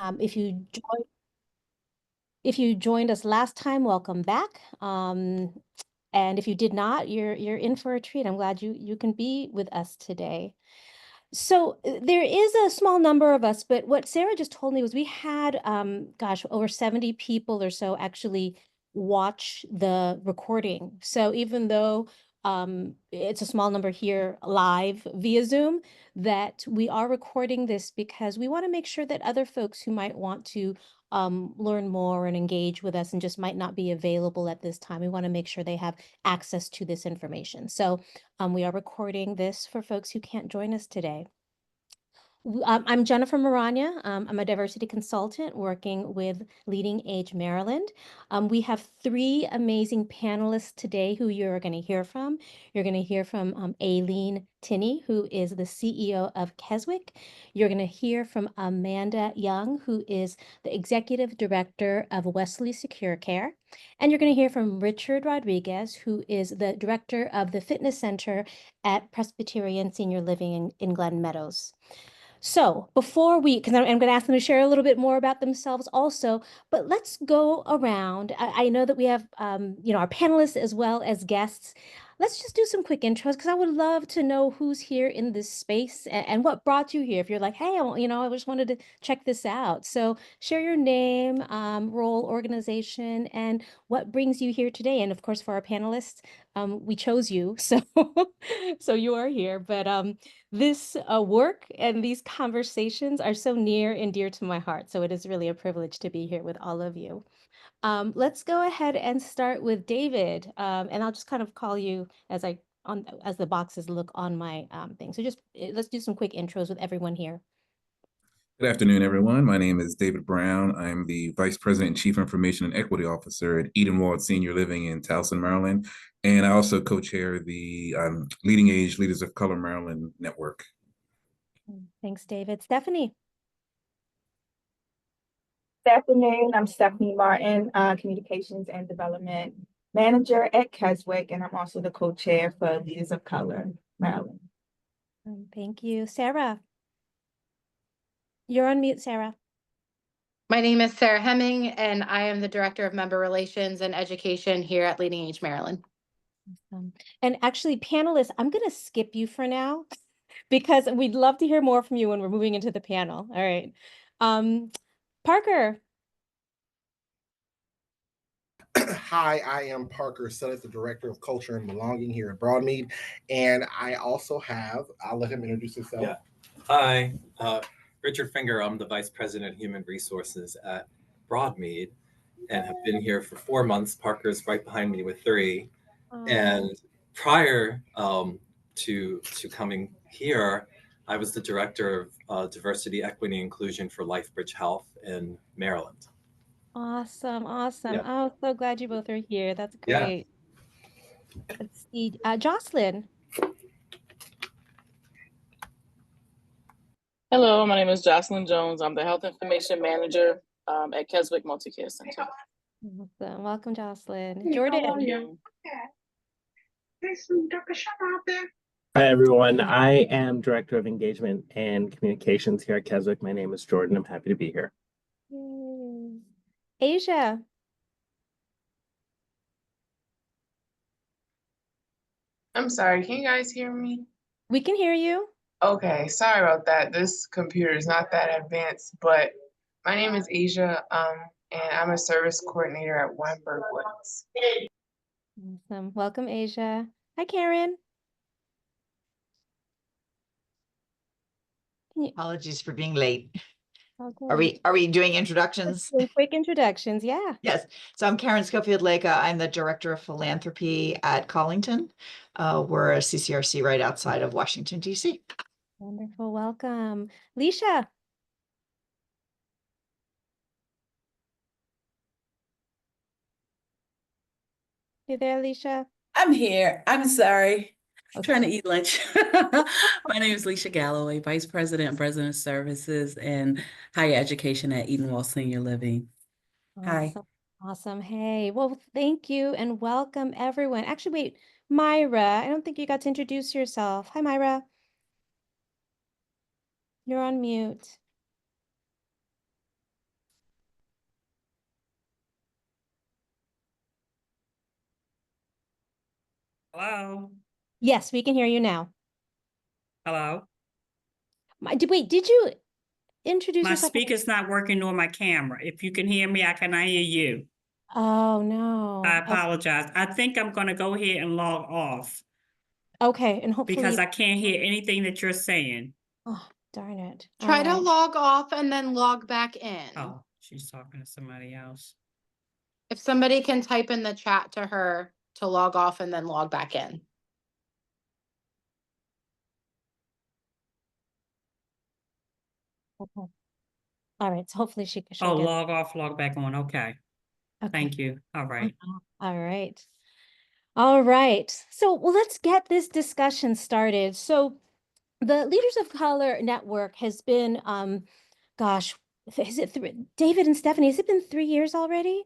If you joined us last time, welcome back. And if you did not, you're in for a treat. I'm glad you can be with us today. So there is a small number of us, but what Sarah just told me was we had, gosh, over 70 people or so actually watch the recording. So even though it's a small number here live via Zoom, that we are recording this because we want to make sure that other folks who might want to learn more and engage with us and just might not be available at this time, we want to make sure they have access to this information. So we are recording this for folks who can't join us today. I'm Jennifer Maranya. I'm a diversity consultant working with Leading Age Maryland. We have three amazing panelists today who you're going to hear from. You're going to hear from Aileen Tinney, who is the CEO of Keswick. You're going to hear from Amanda Young, who is the Executive Director of Wesley Secure Care. And you're going to hear from Richard Rodriguez, who is the Director of the Fitness Center at Presbyterian Senior Living in Glen Meadows. So before because I'm going to ask them to share a little bit more about themselves also, but let's go around. I know that we have, our panelists as well as guests. Let's just do some quick intros because I would love to know who's here in this space and what brought you here. If you're like, hey, I just wanted to check this out. So share your name, role, organization, and what brings you here today. And of course, for our panelists, we chose you, so so you are here. But this work and these conversations are so near and dear to my heart. So it is really a privilege to be here with all of you. Let's go ahead and start with David. And I'll just kind of call you as the boxes look on my thing. So just let's do some quick intros with everyone here. Good afternoon, everyone. My name is David Brown. I'm the Vice President and Chief Information and Equity Officer at Edenwald Senior Living in Towson, Maryland. And I also co-chair the Leading Age Leaders of Color Maryland Network. Thanks, David. Stephanie. Good afternoon. I'm Stephanie Martin, Communications and Development Manager at Keswick, and I'm also the co-chair for Leaders of Color Maryland. Thank you. Sarah. You're on mute, Sarah. My name is Sarah Hemming, and I am the Director of Member Relations and Education here at Leading Age Maryland. Awesome. And actually, panelists, I'm going to skip you for now because we'd love to hear more from you when we're moving into the panel. All right. Parker. Hi, I am Parker Suttis, the Director of Culture and Belonging here at Broadmead. And I also I'll let him introduce himself. Yeah. Hi, Richard Finger. I'm the Vice President of Human Resources at Broadmead and have been here for 4 months. Parker's right behind me with 3. And prior to coming here, I was the Director of Diversity, Equity, and Inclusion for LifeBridge Health in Maryland. Awesome. Awesome. Yeah. Oh, so glad you both are here. That's great. Yeah. Let's see. Jocelyn. Hello, my name is Jocelyn Jones. I'm the Health Information Manager at Keswick Multicare Center. Awesome. Welcome, Jocelyn. Jordan. Hi, everyone. I am Director of Engagement and Communications here at Keswick. My name is Jordan. I'm happy to be here. Yay. Asia. I'm sorry, can you guys hear me? We can hear you. Okay, sorry about that. This computer is not that advanced, but my name is Asia, and I'm a service coordinator at Weinberg Woods. Awesome. Welcome, Asia. Hi, Karen. Apologies for being late. Okay. Are we doing introductions? Quick introductions, yeah. Yes. So I'm Karen Schofield-Leka. I'm the Director of Philanthropy at Collington. We're a CCRC right outside of Washington, D.C. Wonderful. Welcome. Leisha. You there, Leisha? I'm here. I'm sorry. I'm trying to eat lunch. My name is Leisha Galloway, Vice President of Resident Services and Higher Education at Edenwald Senior Living. Awesome. Hi. Awesome. Hey, well, thank you and welcome everyone. Actually, wait, Myra, I don't think you got to introduce yourself. Hi, Myra. You're on mute. Hello? Yes, we can hear you now. Hello? Wait, did you introduce My yourself? speaker's not working nor my camera. If you can hear me, I cannot hear you. Oh, no. I apologize. I think I'm going to go ahead and log off Okay, and hopefully. because I can't hear anything that you're saying. Oh, darn it. Try All to right. log off and then log back in. Oh, she's talking to somebody else. If somebody can type in the chat to her to log off and then log back in. Okay. All right, so hopefully she'll Oh, get. log off, log back on. Okay. Okay. Thank you. All right. All right. All right. So, well, let's get this discussion started. So, the Leaders of Color Network has been, gosh, is it David and Stephanie, has it been 3 years already?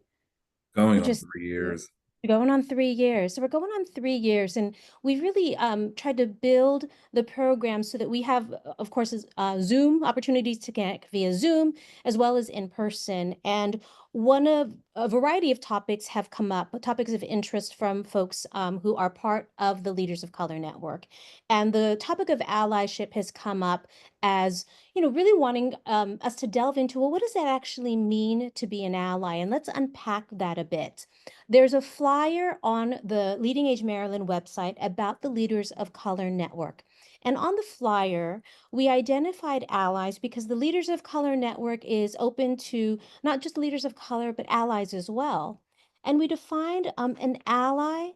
Going Or on just 3 years. Going on 3 years. So we're going on 3 years, and we really tried to build the program so that we have, of course, Zoom opportunities to connect via Zoom as well as in person. And one of a variety of topics have come up, topics of interest from folks who are part of the Leaders of Color Network. And the topic of allyship has come up as, really wanting us to delve into, well, what does that actually mean to be an ally? And let's unpack that a bit. There's a flyer on the Leading Age Maryland website about the Leaders of Color Network. And on the flyer, we identified allies because the Leaders of Color Network is open to not just leaders of color, but allies as well. And we defined an ally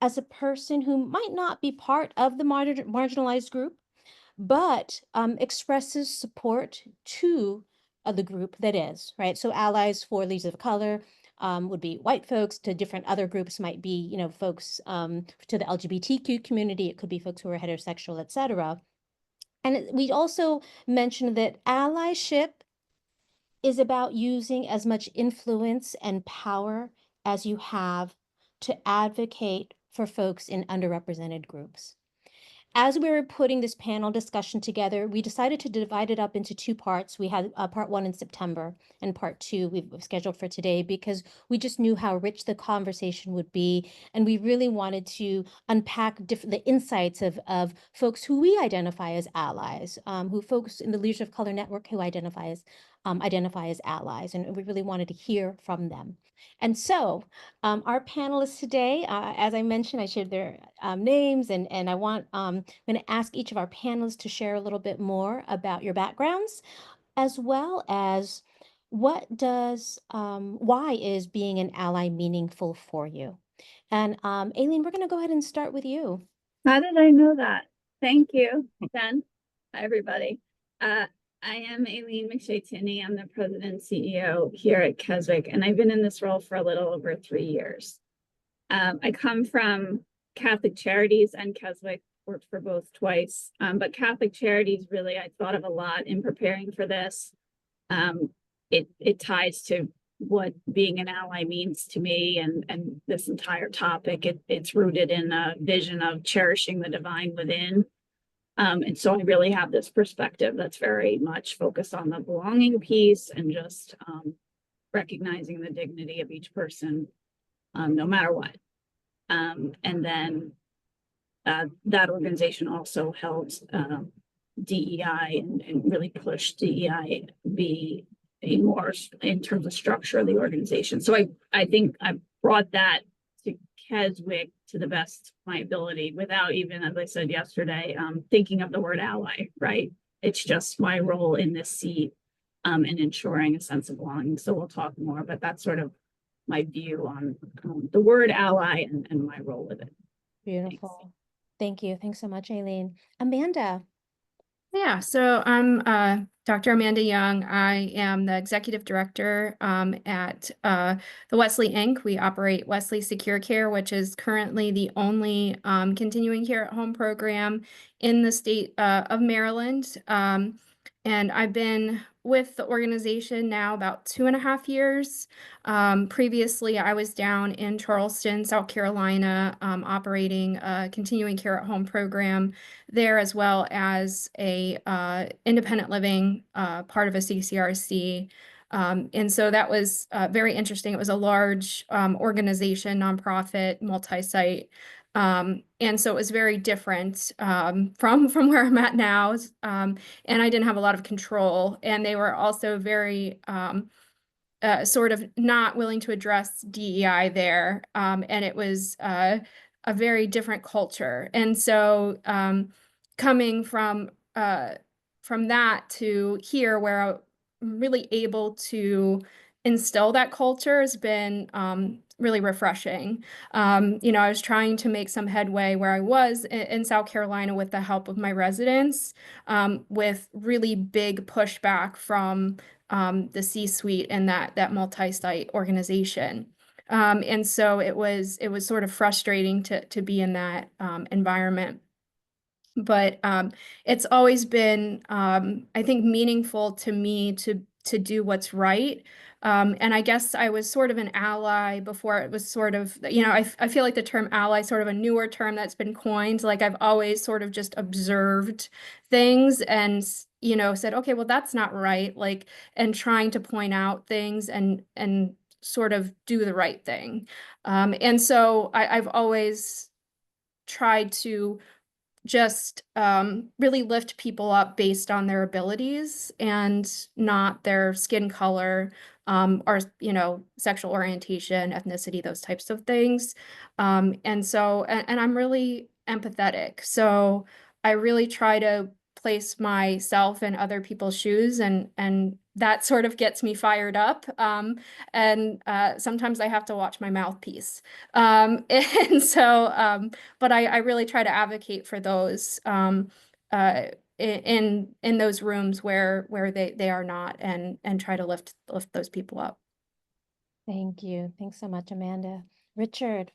as a person who might not be part of the marginalized group, but expresses support to the group that is, right? So allies for leaders of color would be white folks. To different other groups might be, folks to the LGBTQ community. It could be folks who are heterosexual, etc. And we also mentioned that allyship is about using as much influence and power as you have to advocate for folks in underrepresented groups. As we were putting this panel discussion together, we decided to divide it up into 2 parts. We had part 1 in September and part 2 we've scheduled for today because we just knew how rich the conversation would be. And we really wanted to unpack the insights of folks who we identify as allies, who folks in the Leadership of Color Network who identify as allies. And we really wanted to hear from them. And so our panelists today, as I mentioned, I shared their names, and I'm going to ask each of our panelists to share a little bit more about your backgrounds, as well as why is being an ally meaningful for you? And Aileen, we're going to go ahead and start with you. How did I know that? Thank you, Jen. Hi, everybody. I am Aileen McShea-Tinney. I'm the president and CEO here at Keswick, and I've been in this role for a little over 3 years. I come from Catholic Charities and Keswick, worked for both twice, but Catholic Charities really I thought of a lot in preparing for this. It ties to what being an ally means to me and this entire topic. It's rooted in a vision of cherishing the divine within. And so I really have this perspective that's very much focused on the belonging piece and just recognizing the dignity of each person, no matter what. And then that organization also helped DEI and really pushed DEI be a more in terms of structure of the organization. So I think I brought that to Keswick to the best of my ability without even, as I said yesterday, thinking of the word ally, right? It's just my role in this seat and ensuring a sense of belonging. So we'll talk more, but that's sort of my view on the word ally and my role with it. Beautiful. Thanks. Thank you. Thanks so much, Aileen. Amanda. Yeah, so I'm Dr. Amanda Young. I am the executive director at the Wesley Inc. We operate Wesley Secure Care, which is currently the only continuing care at home program in the state of Maryland. And I've been with the organization now about 2.5 years. Previously, I was down in Charleston, South Carolina, operating a continuing care at home program there, as well as a independent living part of a CCRC. And so that was very interesting. It was a large organization, nonprofit, multi-site And so it was very different from where I'm at now. And I didn't have a lot of control. And they were also very sort of not willing to address DEI there. And it was a very different culture. And so coming from that to here, where I'm really able to instill that culture, has been really refreshing. I was trying to make some headway where I was in South Carolina with the help of my residents, with really big pushback from the C-suite and that multi-site organization. And so it was sort of frustrating to be in that environment. But it's always been, I think, meaningful to me to do what's right. And I guess I was sort of an ally before it was sort of, I feel like the term ally is sort of a newer term that's been coined. Like I've always sort of just observed things and, said, okay, well, that's not right. Like, and trying to point out things and sort of do the right thing. And so I've always tried to just really lift people up based on their abilities and not their skin color, or sexual orientation, ethnicity, those types of things. And so and I'm really empathetic, so I really try to place myself in other people's shoes, and that sort of gets me fired up. And sometimes I have to watch my mouthpiece. And so but I really try to advocate for those in those rooms where they are not, and try to lift those people up. Thank you. Thanks so much, Amanda. Richard.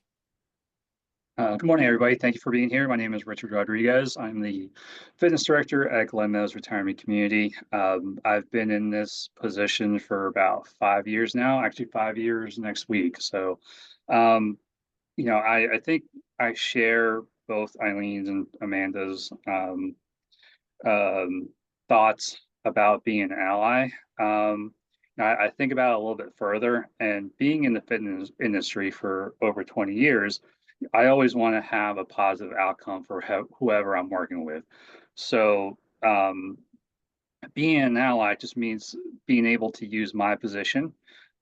Good morning, everybody. Thank you for being here. My name is Richard Rodriguez. I'm the fitness director at Glen Meadows Retirement Community. I've been in this position for about 5 years now, actually 5 years next week. So, I think I share both Eileen's and Amanda's thoughts about being an ally. I think about it a little bit further, and being in the fitness industry for over 20 years, I always want to have a positive outcome for whoever I'm working with. So being an ally just means being able to use my position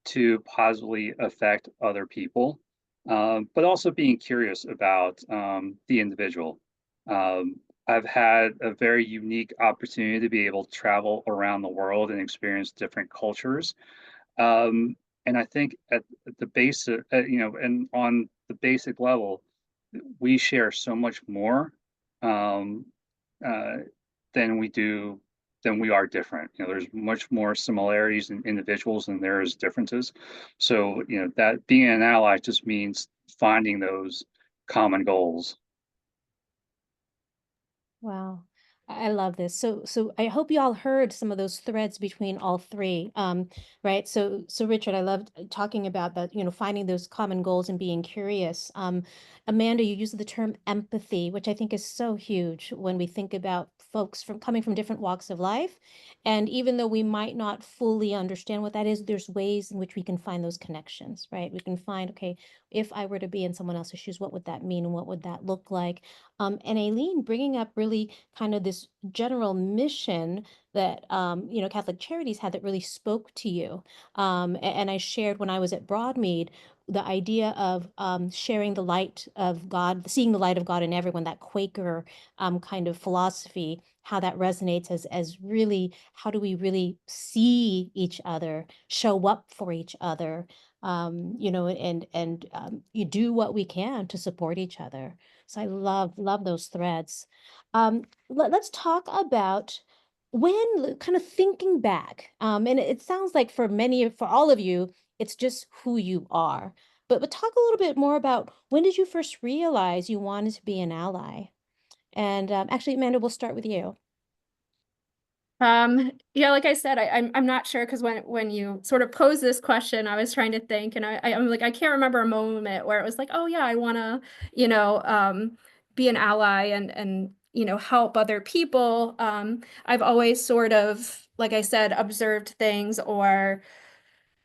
to positively affect other people, but also being curious about the individual. I've had a very unique opportunity to be able to travel around the world and experience different cultures. And I think at the basic, and on the basic level, we share so much more than we are different. There's much more similarities in individuals than there is differences. So, that being an ally just means finding those common goals. Wow. I love this. So I hope you all heard some of those threads between all three. Right. So Richard, I loved talking about that, finding those common goals and being curious. Amanda, you used the term empathy, which I think is so huge when we think about folks coming from different walks of life. And even though we might not fully understand what that is, there's ways in which we can find those connections, right? We can find, okay, if I were to be in someone else's shoes, what would that mean? And what would that look like? And Aileen bringing up really kind of this general mission that Catholic Charities had that really spoke to you. And I shared when I was at Broadmead the idea of sharing the light of God, seeing the light of God in everyone, that Quaker kind of philosophy, how that resonates as really, how do we really see each other, show up for each other, and you do what we can to support each other. So I love those threads. Let's talk about when kind of thinking back. And it sounds like for all of you, it's just who you are. But talk a little bit more about when did you first realize you wanted to be an ally? And actually, Amanda, we'll start with you. Yeah, like I said, I'm not sure, because when you sort of posed this question, I was trying to think, and I'm like, I can't remember a moment where it was like, oh yeah, I want to, be an ally and help other people. I've always sort of, like I said, observed things, or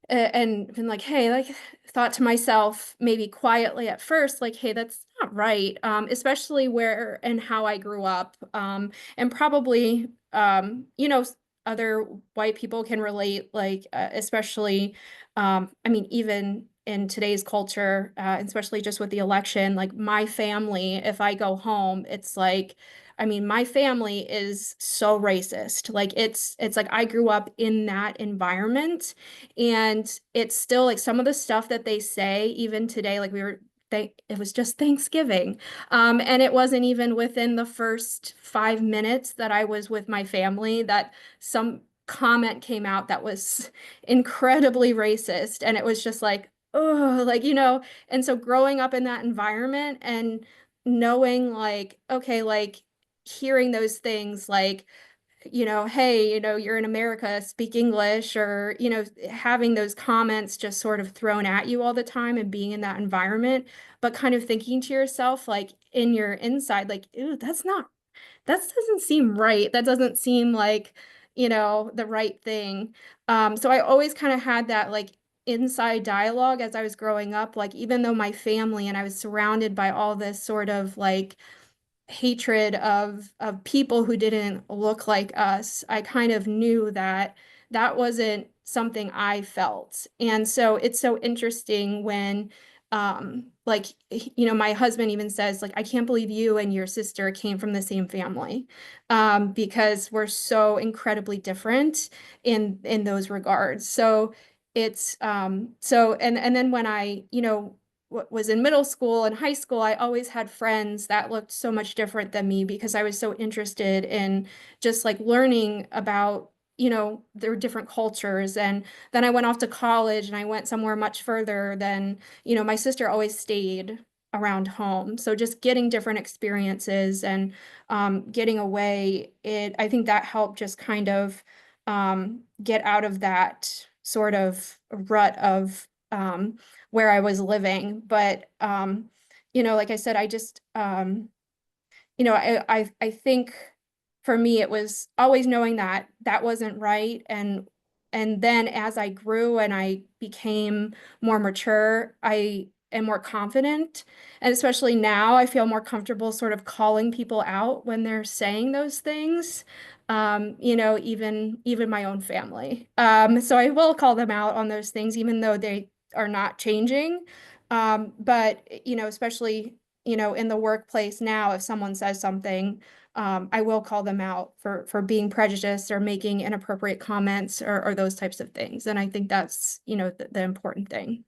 and been like, hey, like thought to myself, maybe quietly at first, like, hey, that's not right. Especially where and how I grew up. And probably, other white people can relate, like, especially, I mean, even in today's culture, especially just with the election, like my family, if I go home, it's like, I mean, my family is so racist. Like it's like I grew up in that environment, and it's still like some of the stuff that they say even today, like it was just Thanksgiving. And it wasn't even within the first 5 minutes that I was with my family that some comment came out that was incredibly racist. And it was just like, oh, like, and so growing up in that environment and knowing like, okay, like hearing those things like, hey, you're in America, speak English, or, having those comments just sort of thrown at you all the time and being in that environment, but kind of thinking to yourself, like in your inside, like, ooh, that doesn't seem right. That doesn't seem like, the right thing. So I always kind of had that like inside dialogue as I was growing up, like even though my family and I was surrounded by all this sort of like hatred of people who didn't look like us, I kind of knew that that wasn't something I felt. And so it's so interesting when like my husband even says like I can't believe you and your sister came from the same family, because we're so incredibly different in those regards. So it's and then when I was in middle school and high school, I always had friends that looked so much different than me because I was so interested in just like learning about, their different cultures. And then I went off to college and I went somewhere much further than, my sister always stayed around home. So just getting different experiences and getting away, I think that helped just kind of get out of that sort of rut of where I was living. But like I said, I just I think for me it was always knowing that that wasn't right. And then as I grew and I became more mature, I am more confident. And especially now I feel more comfortable sort of calling people out when they're saying those things. Even my own family. So I will call them out on those things, even though they are not changing. But especially, in the workplace now, if someone says something, I will call them out for being prejudiced or making inappropriate comments or those types of things. And I think that's, the important thing.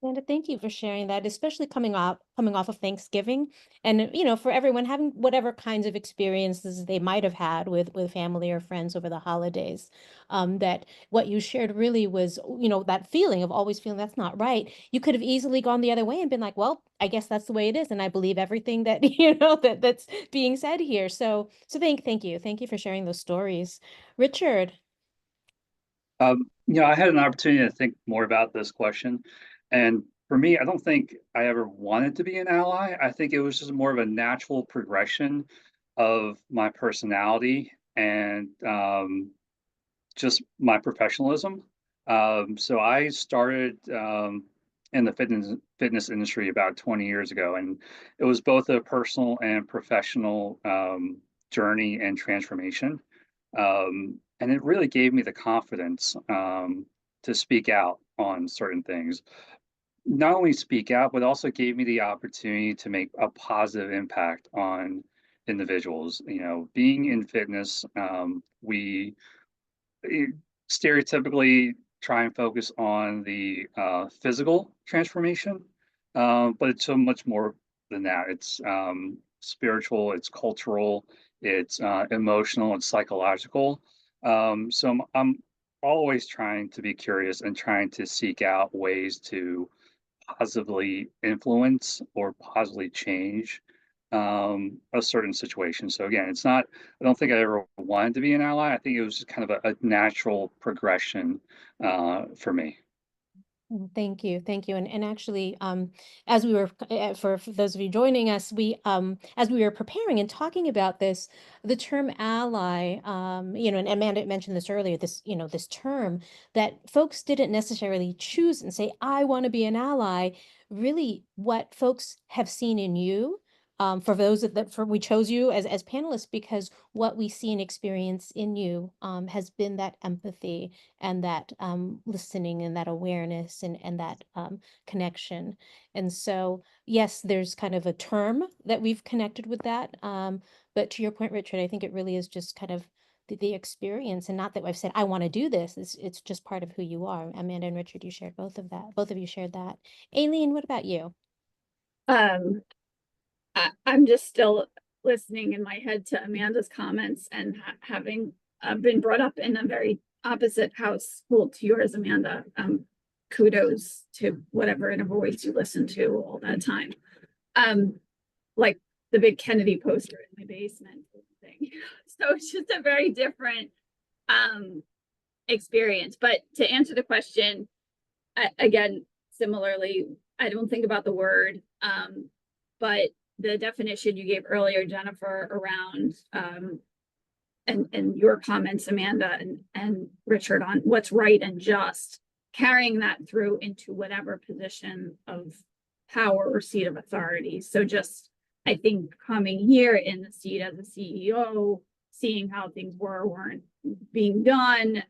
Amanda, thank you for sharing that, especially coming off of Thanksgiving, and for everyone having whatever kinds of experiences they might have had with family or friends over the holidays. That what you shared really was, that feeling of always feeling that's not right. You could have easily gone the other way and been like, well, I guess that's the way it is, and I believe everything that that's being said here. So thank you for sharing those stories, Richard. I had an opportunity to think more about this question. And for me, I don't think I ever wanted to be an ally. I think it was just more of a natural progression of my personality and just my professionalism. So I started in the fitness industry about 20 years ago, and it was both a personal and professional journey and transformation. And it really gave me the confidence to speak out on certain things. Not only speak out, but also gave me the opportunity to make a positive impact on individuals. Being in fitness, we stereotypically try and focus on the physical transformation, but it's so much more than that. It's spiritual, it's cultural, it's emotional, it's psychological. So I'm always trying to be curious and trying to seek out ways to positively influence or positively change a certain situation. So again, I don't think I ever wanted to be an ally. I think it was just kind of a natural progression for me. Thank you. Thank you. And actually, as we were, for those of you joining us, as we were preparing and talking about this, the term ally, and Amanda mentioned this earlier, this term that folks didn't necessarily choose and say, I want to be an ally. Really, what folks have seen in you, for those we chose you as panelists because what we see and experience in you, has been that empathy and that listening and that awareness and that connection. And so, yes, there's kind of a term that we've connected with that. But to your point, Richard, I think it really is just kind of the experience, and not that I've said, I want to do this. It's just part of who you are. Amanda and Richard, you shared both of that. Both of you shared that. Aileen, what about you? I'm just still listening in my head to Amanda's comments and having been brought up in a very opposite household to yours, Amanda. Kudos to whatever inner voice you listen to all that time. Like the big Kennedy poster in my basement thing. So it's just a very different experience. But to answer the question, again, similarly, I don't think about the word, but the definition you gave earlier, Jennifer, around and your comments, Amanda and Richard, on what's right and just, carrying that through into whatever position of power or seat of authority. So just, I think, coming here in the seat as a CEO, seeing how things weren't being done,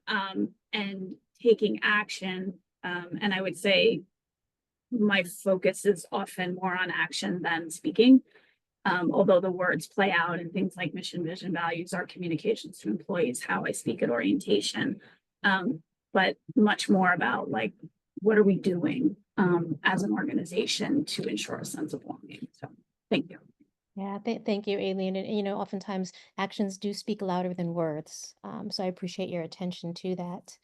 and taking action. And I would say my focus is often more on action than speaking. Although the words play out and things like mission, vision, values, our communications to employees, how I speak at orientation, but much more about like, what are we doing as an organization to ensure a sense of belonging? So thank you. Yeah, thank you, Aileen. And oftentimes actions do speak louder than words. So I appreciate your attention to that.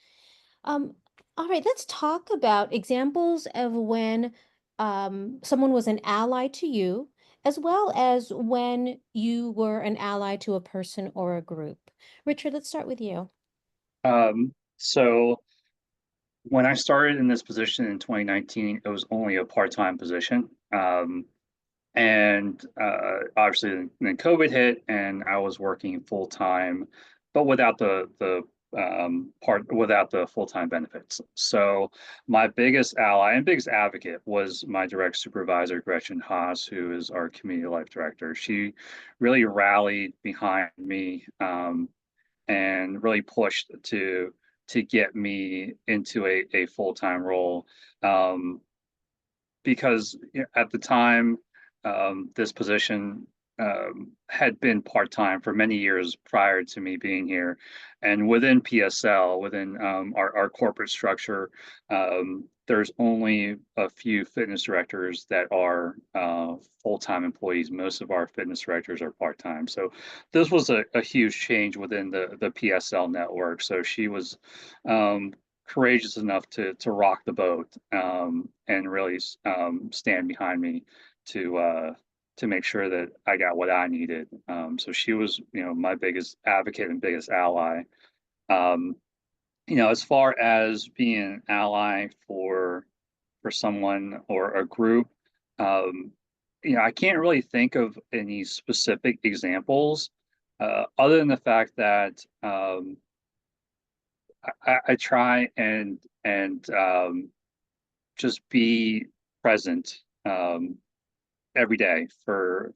All right, let's talk about examples of when someone was an ally to you, as well as when you were an ally to a person or a group. Richard, let's start with you. So when I started in this position in 2019, it was only a part-time position. And obviously then COVID hit and I was working full-time, but without the full-time benefits. So my biggest ally and biggest advocate was my direct supervisor, Gretchen Haas, who is our community life director. She really rallied behind me and really pushed to get me into a full-time role, because at the time this position had been part-time for many years prior to me being here. And within PSL, within our corporate structure, there's only a few fitness directors that are full-time employees. Most of our fitness directors are part-time. So this was a huge change within the PSL network. So she was courageous enough to rock the boat and really stand behind me to make sure that I got what I needed. So she was, my biggest advocate and biggest ally. As far as being an ally for someone or a group, I can't really think of any specific examples, other than the fact that I try and just be present every day for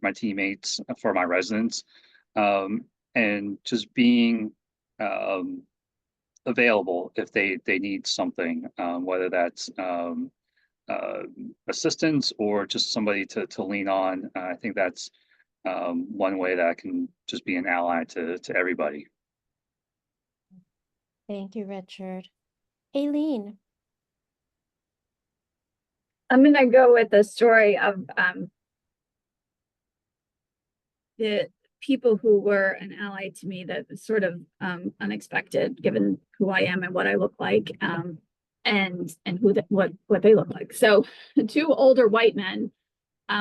my teammates, for my residents, and just being available if they need something, whether that's assistance or just somebody to lean on. I think that's one way that I can just be an ally to everybody. Thank you, Richard. Aileen. I'm going to go with the story of the people who were an ally to me that was sort of unexpected, given who I am and what I look like, and what they look like. So the two older white men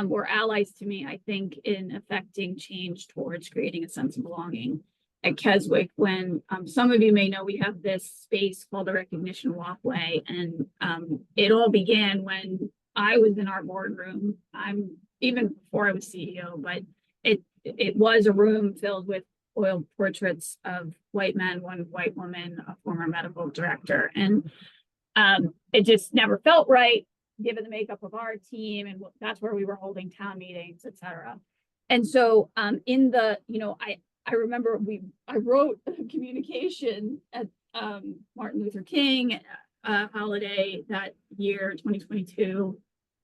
were allies to me, I think, in affecting change towards creating a sense of belonging. at Keswick when some of you may know we have this space called the Recognition Walkway, and it all began when I was in our boardroom. I'm even before I was CEO, but it was a room filled with oil portraits of white men, one white woman, a former medical director, and it just never felt right given the makeup of our team, and that's where we were holding town meetings, etc. And so in the, I remember I wrote a communication at Martin Luther King holiday that year, 2022,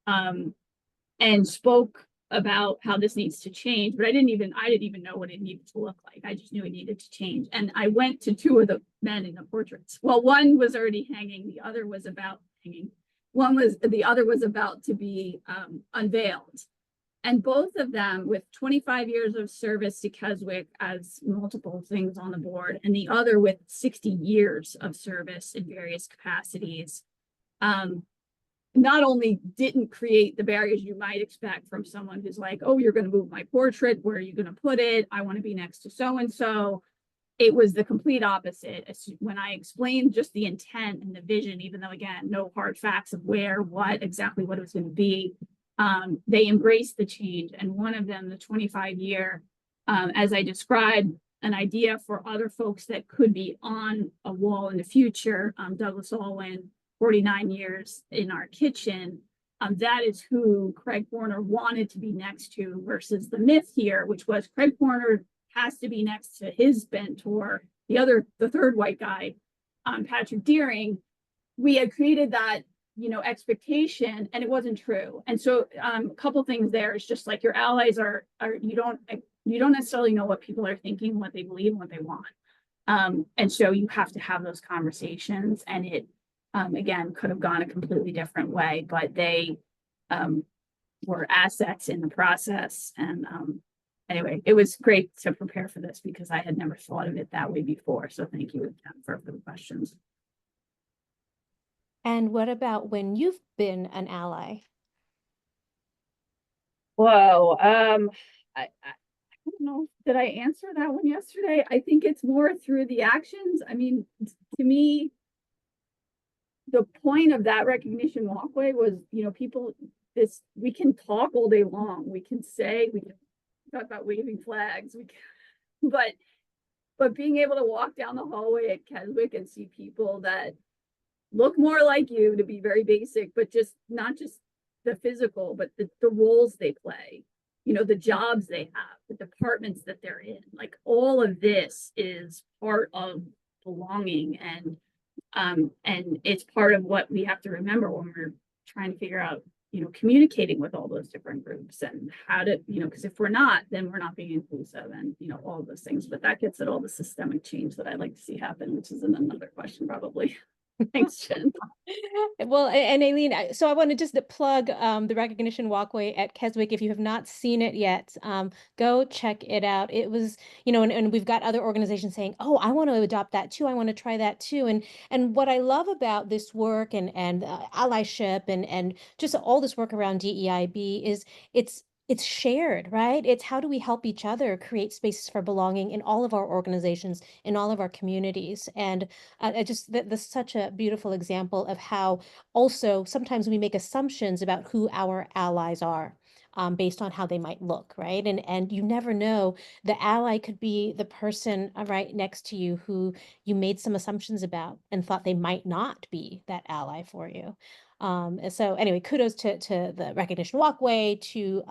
and spoke about how this needs to change, but I didn't even know what it needed to look like. I just knew it needed to change. And I went to two of the men in the portraits. Well, one was already hanging, the other was about hanging. The other was about to be unveiled. And both of them with 25 years of service to Keswick as multiple things on the board, and the other with 60 years of service in various capacities, not only didn't create the barriers you might expect from someone who's like, oh, you're going to move my portrait, where are you going to put it? I want to be next to so-and-so. It was the complete opposite. When I explained just the intent and the vision, even though, again, no hard facts of where, exactly what it was going to be, they embraced the change. And one of them, the 25-year, as I described, an idea for other folks that could be on a wall in the future, Douglas Alwyn, 49 years in our kitchen. That is who Craig Horner wanted to be next to, versus the myth here, which was Craig Horner has to be next to his mentor, the third white guy, Patrick Deering. We had created that, expectation, and it wasn't true. And so a couple things there is just like your allies are you don't necessarily know what people are thinking, what they believe, and what they want. And so you have to have those conversations, and it again could have gone a completely different way, but they were assets in the process. And anyway, it was great to prepare for this because I had never thought of it that way before. So thank you again for the questions. And what about when you've been an ally? Whoa, I don't know. Did I answer that one yesterday? I think it's more through the actions. I mean, to me, the point of that recognition walkway was, we can talk all day long. We can talk about waving flags. But being able to walk down the hallway at Keswick and see people that look more like you, to be very basic, but just not just the physical, but the roles they play, the jobs they have, the departments that they're in, like all of this is part of belonging. And it's part of what we have to remember when we're trying to figure out, communicating with all those different groups and how to, because if we're not, then we're not being inclusive and, all of those things. But that gets at all the systemic change that I'd like to see happen, which is another question probably. Thanks, Jen. Well, and Aileen, so I want to just plug the recognition walkway at Keswick. If you have not seen it yet, go check it out. It was, and we've got other organizations saying, oh, I want to adopt that too. I want to try that too. And what I love about this work and allyship and just all this work around DEIB is it's shared, right? It's how do we help each other create spaces for belonging in all of our organizations, in all of our communities. And that's such a beautiful example of how also sometimes we make assumptions about who our allies are. Based on how they might look, right? And you never know, the ally could be the person right next to you who you made some assumptions about and thought they might not be that ally for you. So anyway, kudos to the recognition walkway, to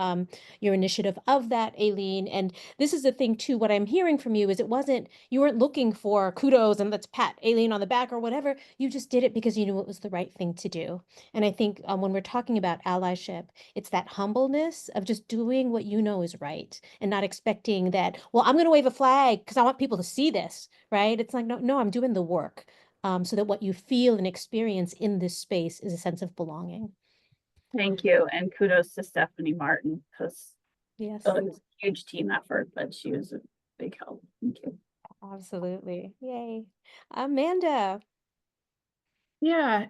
your initiative of that, Aileen. And this is the thing too, what I'm hearing from you is you weren't looking for kudos and let's pat Aileen on the back or whatever. You just did it because you knew it was the right thing to do. And I think when we're talking about allyship, it's that humbleness of just doing what you know is right and not expecting that, well, I'm going to wave a flag because I want people to see this, right? It's like, no, I'm doing the work. So that what you feel and experience in this space is a sense of belonging. Thank you. And kudos to Stephanie Martin, because yes, it was a huge team effort, but she was a big help. Thank you. Absolutely. Yay. Amanda. Yeah,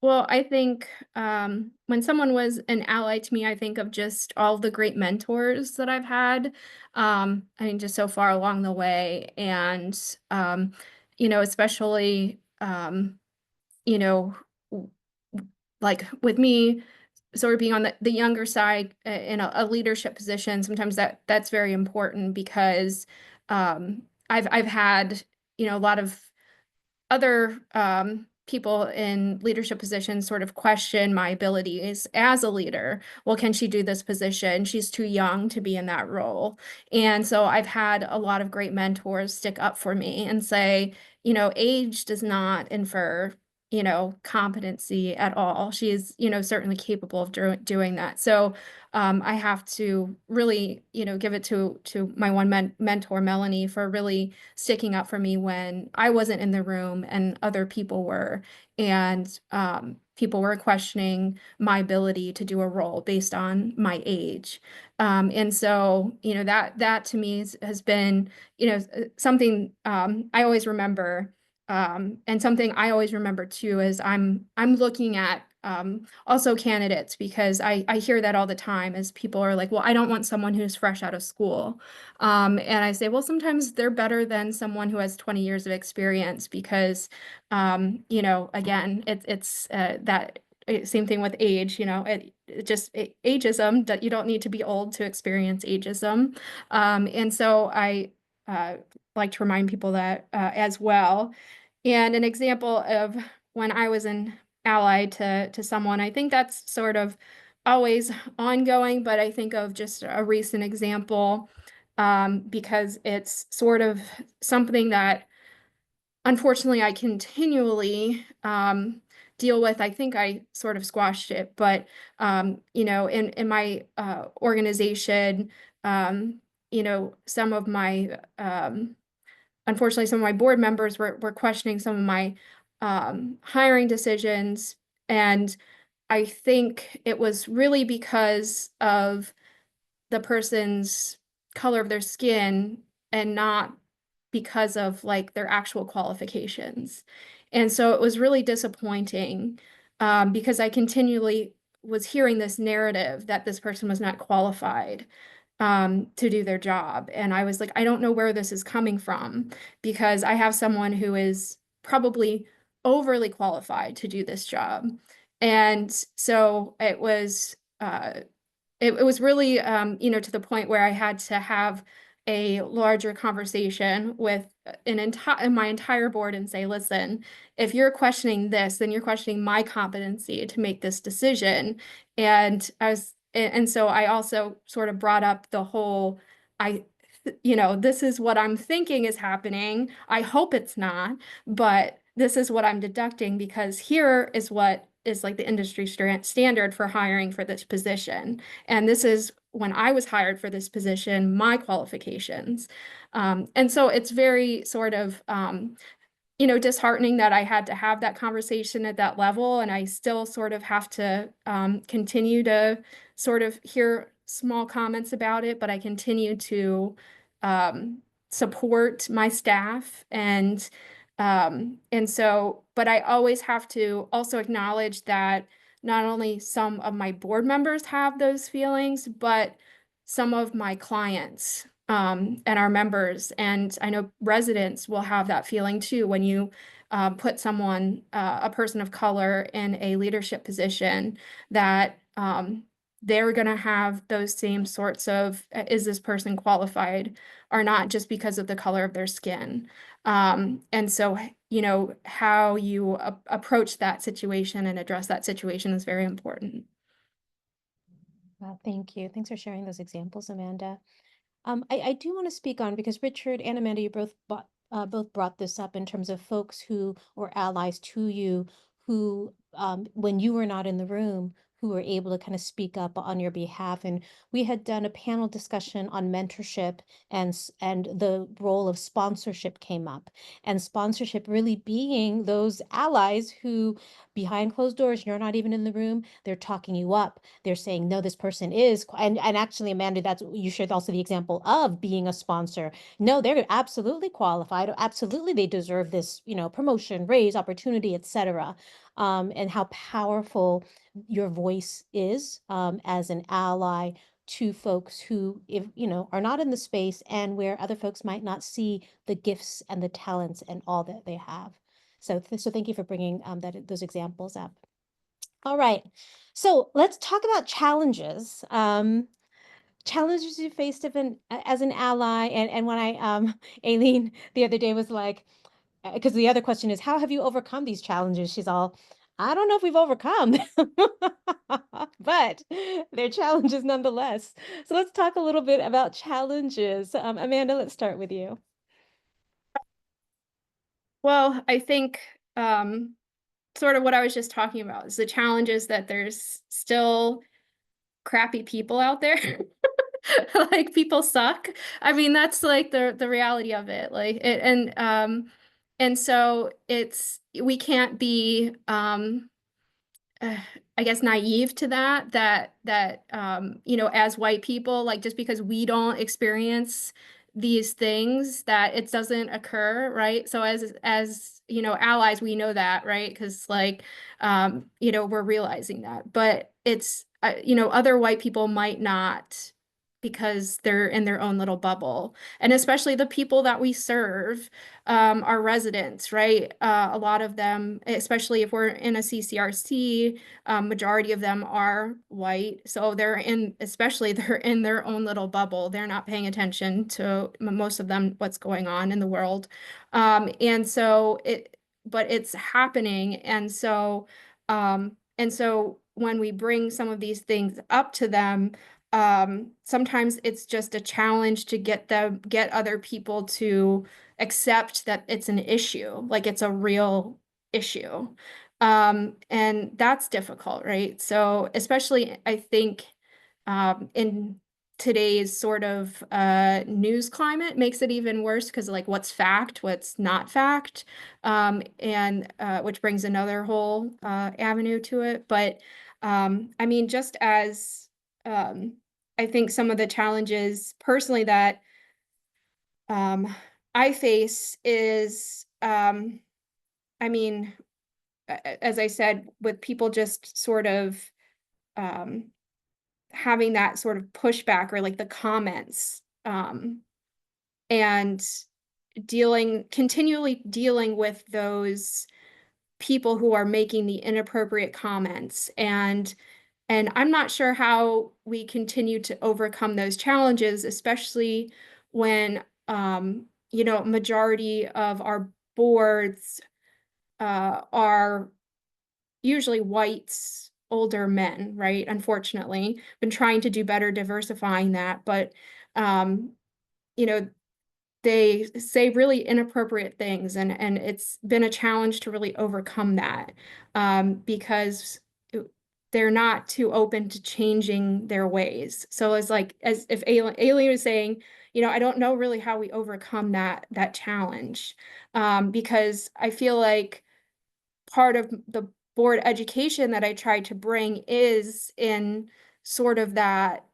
well, I think when someone was an ally to me, I think of just all the great mentors that I've had. I mean, just so far along the way, and especially you know, w- like with me sort of being on the younger side in a leadership position, sometimes that's very important because I've had, a lot of other people in leadership positions sort of question my abilities as a leader. Well, can she do this position? She's too young to be in that role. And so I've had a lot of great mentors stick up for me and say, age does not infer, competency at all. She is, certainly capable of doing that. So I have to really, give it to my one mentor, Melanie, for really sticking up for me when I wasn't in the room and other people were, and people were questioning my ability to do a role based on my age. And so, that to me has been, something I always remember. And something I always remember too is I'm looking at also candidates, because I hear that all the time as people are like, well, I don't want someone who's fresh out of school. And I say, well, sometimes they're better than someone who has 20 years of experience because, again, it's that same thing with age, ageism, that you don't need to be old to experience ageism. And so I like to remind people that as well. And an example of when I was an ally to someone, I think that's sort of always ongoing, but I think of just a recent example because it's sort of something that unfortunately I continually deal with. I think I sort of squashed it, but in my organization, some of my unfortunately, some of my board members were questioning some of my hiring decisions. And I think it was really because of the person's color of their skin and not because of like their actual qualifications. And so it was really disappointing because I continually was hearing this narrative that this person was not qualified to do their job. And I was like, I don't know where this is coming from because I have someone who is probably overly qualified to do this job. And so it was really, to the point where I had to have a larger conversation with my entire board and say, listen, if you're questioning this, then you're questioning my competency to make this decision. And so I also sort of brought up the whole, this is what I'm thinking is happening. I hope it's not, but this is what I'm deducting because here is what is like the industry standard for hiring for this position. And this is when I was hired for this position, my qualifications. And so it's very sort of, disheartening that I had to have that conversation at that level. And I still sort of have to continue to sort of hear small comments about it, but I continue to support my staff. And so, but I always have to also acknowledge that not only some of my board members have those feelings, but some of my clients and our members, and I know residents will have that feeling too when you put someone, a person of color, in a leadership position, that they're going to have those same sorts of, is this person qualified or not, just because of the color of their skin. And so, how you approach that situation and address that situation is very important. Well, thank you. Thanks for sharing those examples, Amanda. I do want to speak on, because Richard and Amanda, you both brought this up in terms of folks who were allies to you, who, when you were not in the room, who were able to kind of speak up on your behalf. And we had done a panel discussion on mentorship, and the role of sponsorship came up, and sponsorship really being those allies who behind closed doors, you're not even in the room, they're talking you up. They're saying, no, this person is, and actually, Amanda, that's, you shared also the example of being a sponsor. No, they're absolutely qualified. Absolutely, they deserve this, promotion, raise, opportunity, etc. And how powerful your voice is as an ally to folks who, if are not in the space, and where other folks might not see the gifts and the talents and all that they have. So thank you for bringing those examples up. All right, so let's talk about challenges. Challenges you faced as an ally, and when I Aileen the other day was like, because the other question is, how have you overcome these challenges? She's all, I don't know if we've overcome them, but they're challenges nonetheless. So let's talk a little bit about challenges. Amanda, let's start with you. Well, I think sort of what I was just talking about is the challenges that there's still crappy people out there. Like, people suck. I mean, that's like the reality of it. Like it, and so we can't be I guess naive to that as white people, like, just because we don't experience these things, that it doesn't occur, right? So as allies, we know that, right? Because like we're realizing that, but it's other white people might not, because they're in their own little bubble. And especially the people that we serve, our residents, right? A lot of them, especially if we're in a CCRC, majority of them are white. So they're in their own little bubble. They're not paying attention to, most of them, what's going on in the world. But it's happening. And so when we bring some of these things up to them, sometimes it's just a challenge to get other people to accept that it's an issue, like it's a real issue. And that's difficult, right? So especially, I think, in today's sort of news climate, makes it even worse, because like, what's fact, what's not fact, and which brings another whole avenue to it. But I mean, just as I think some of the challenges personally that I face is, I mean, as I said, with people just sort of having that sort of pushback, or like the comments, and continually dealing with those people who are making the inappropriate comments. And I'm not sure how we continue to overcome those challenges, especially when, majority of our boards are usually whites, older men, right? Unfortunately, been trying to do better diversifying that, but they say really inappropriate things, and it's been a challenge to really overcome that, because they're not too open to changing their ways. So it's like, as if Aileen was saying, I don't know really how we overcome that challenge, because I feel like part of the board education that I try to bring is in sort of that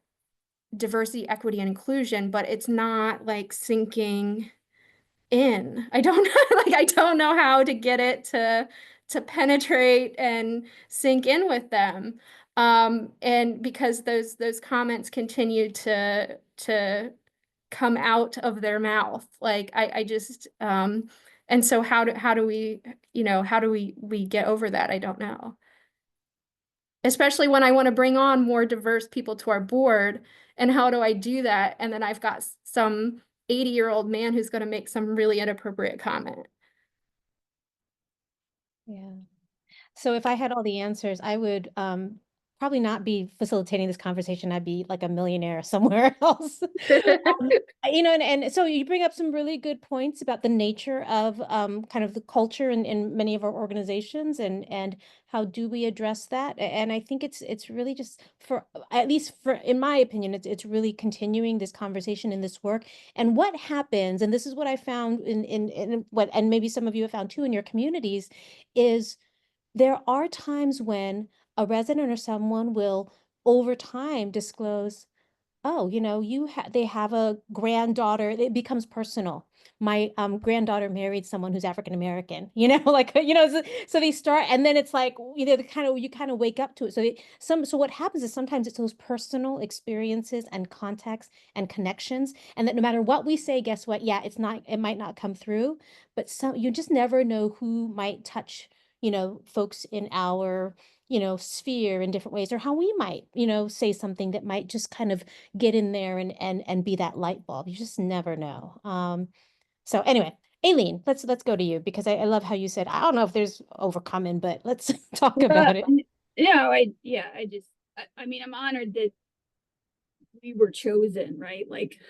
diversity, equity, and inclusion, but it's not like sinking in. I don't know, I don't know how to get it to penetrate and sink in with them. And because those comments continue to come out of their mouth, like I just and so how do we get over that? I don't know. Especially when I want to bring on more diverse people to our board, and how do I do that? And then I've got some 80-year-old man who's going to make some really inappropriate comment. Yeah. So if I had all the answers, I would probably not be facilitating this conversation. I'd be like a millionaire somewhere else. And so you bring up some really good points about the nature of kind of the culture in many of our organizations and how do we address that? And I think it's really just for, at least for, in my opinion, it's really continuing this conversation in this work. And what happens, and this is what I found in what, and maybe some of you have found too in your communities, is there are times when a resident or someone will over time disclose, oh, they have a granddaughter. It becomes personal. My granddaughter married someone who's African American, so they start, and then it's like, you kind of wake up to it. So what happens is sometimes it's those personal experiences and contexts and connections, and that no matter what we say, guess what? Yeah, it might not come through, but you just never know who might touch, folks in our, sphere in different ways, or how we might, say something that might just kind of get in there and be that light bulb. You just never know. So anyway, Aileen, let's go to you, because I love how you said, I don't know if there's overcoming, but let's talk about it. I mean, I'm honored that we were chosen, right? Like,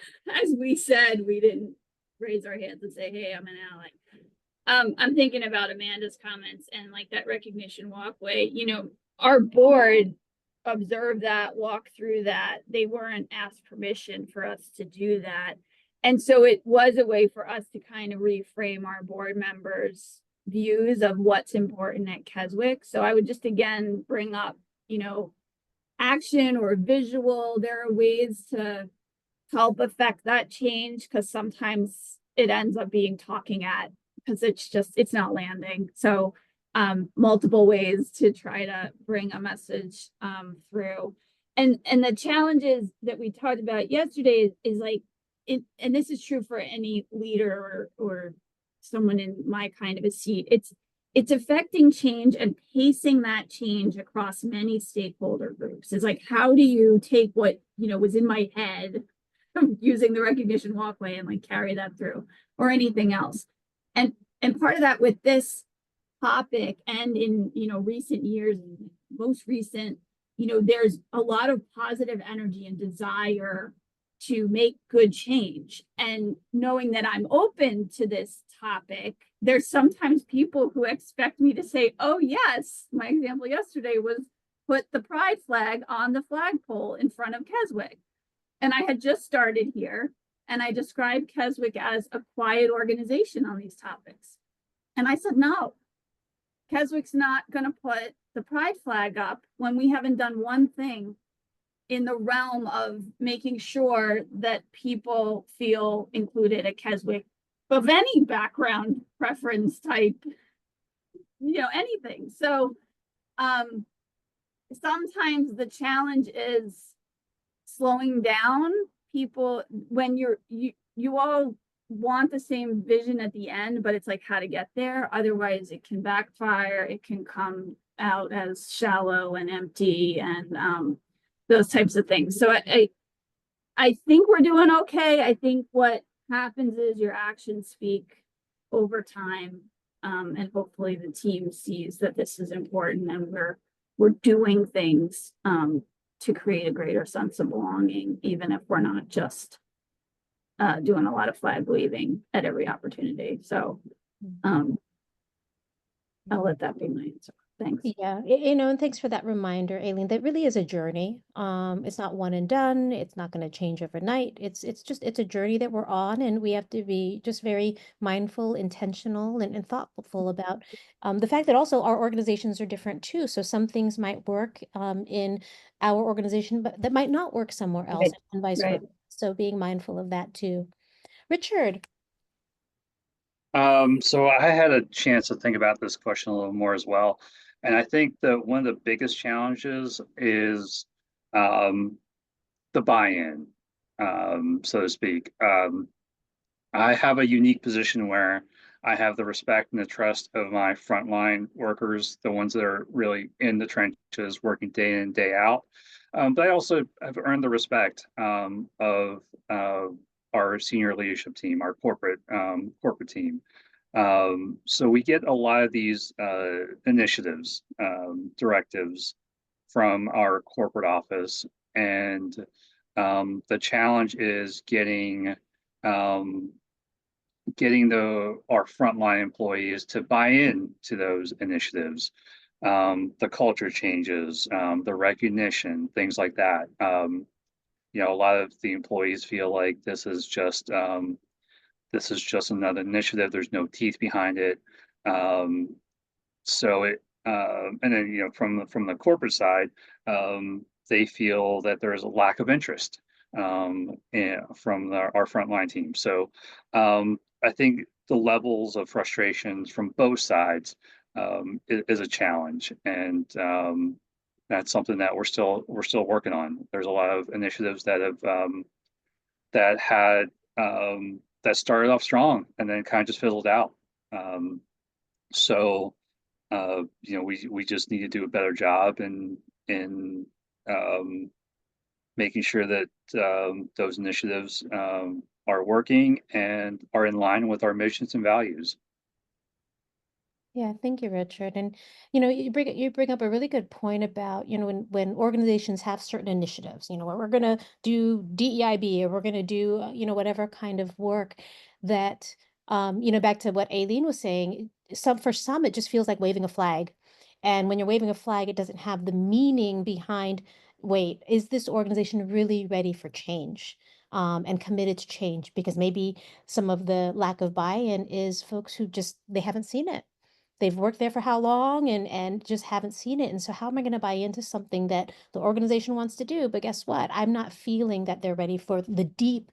as we said, we didn't raise our hands and say, hey, I'm an ally. I'm thinking about Amanda's comments and like that recognition walkway. Our board observed that, walked through that. They weren't asked permission for us to do that. And so it was a way for us to kind of reframe our board members' views of what's important at Keswick. So I would just again bring up, action or visual. There are ways to help affect that change, because sometimes it ends up being talking at, because it's not landing. So multiple ways to try to bring a message through. And the challenges that we talked about yesterday is like, and this is true for any leader or someone in my kind of a seat, it's affecting change and pacing that change across many stakeholder groups. It's like, how do you take what was in my head using the recognition walkway and like carry that through, or anything else? And part of that with this topic, and in recent years, most recent, there's a lot of positive energy and desire to make good change. And knowing that I'm open to this topic, there's sometimes people who expect me to say, oh yes, my example yesterday was put the pride flag on the flagpole in front of Keswick. And I had just started here, and I described Keswick as a quiet organization on these topics. And I said, no, Keswick's not going to put the pride flag up when we haven't done one thing in the realm of making sure that people feel included at Keswick, of any background, preference type, anything. So sometimes the challenge is slowing down people when you all want the same vision at the end, but it's like how to get there. Otherwise it can backfire. It can come out as shallow and empty and those types of things. So I think we're doing okay. I think what happens is your actions speak over time. And hopefully the team sees that this is important, and we're doing things to create a greater sense of belonging, even if we're not just doing a lot of flag waving at every opportunity. So I'll let that be my answer. Thanks. Yeah, and thanks for that reminder, Aileen. That really is a journey. It's not one and done. It's not going to change overnight. It's a journey that we're on, and we have to be just very mindful, intentional, and thoughtful about the fact that also our organizations are different too. So some things might work in our organization, but that might not work somewhere else, and vice versa. So being mindful of that too. Richard. So I had a chance to think about this question a little more as well. And I think that one of the biggest challenges is the buy-in, so to speak. I have a unique position where I have the respect and the trust of my frontline workers, the ones that are really in the trenches working day in, day out. But I also have earned the respect of our senior leadership team, our corporate team. So we get a lot of these initiatives, directives from our corporate office, and the challenge is getting our frontline employees to buy in to those initiatives, the culture changes, the recognition, things like that. A lot of the employees feel like this is just another initiative. There's no teeth behind it. And then from the corporate side, they feel that there's a lack of interest from our frontline team. So I think the levels of frustrations from both sides is a challenge, and that's something that we're still working on. There's a lot of initiatives that started off strong and then kind of just fizzled out. We just need to do a better job in making sure that those initiatives are working and are in line with our missions and values. Yeah, thank you, Richard. And you bring up a really good point about, when organizations have certain initiatives, where we're going to do DEIB, or we're going to do, whatever kind of work that, back to what Aileen was saying, for some, it just feels like waving a flag. And when you're waving a flag, it doesn't have the meaning behind, wait, is this organization really ready for change? And committed to change? Because maybe some of the lack of buy-in is folks who they haven't seen it. They've worked there for how long and just haven't seen it. And so how am I going to buy into something that the organization wants to do? But guess what? I'm not feeling that they're ready for the deep,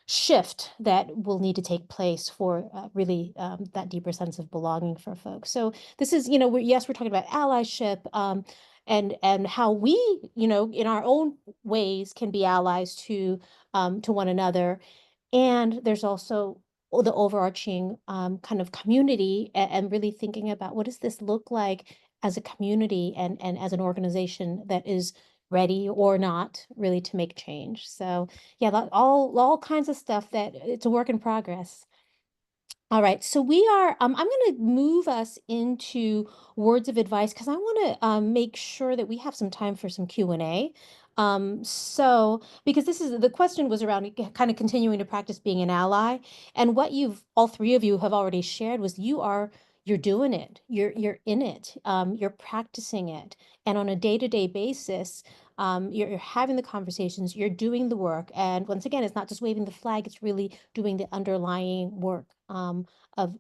shift that will need to take place for really that deeper sense of belonging for folks. So this is, we're talking about allyship, and how we, in our own ways can be allies to one another. And there's also the overarching kind of community, and really thinking about, what does this look like as a community and as an organization that is ready or not really to make change. So yeah, all kinds of stuff that it's a work in progress. All right, so we are, I'm going to move us into words of advice, because I want to make sure that we have some time for some Q&A. So, because the question was around kind of continuing to practice being an ally, and what all three of you have already shared was you're doing it, you're in it, you're practicing it, and on a day-to-day basis, you're having the conversations, you're doing the work, and once again, it's not just waving the flag, it's really doing the underlying work of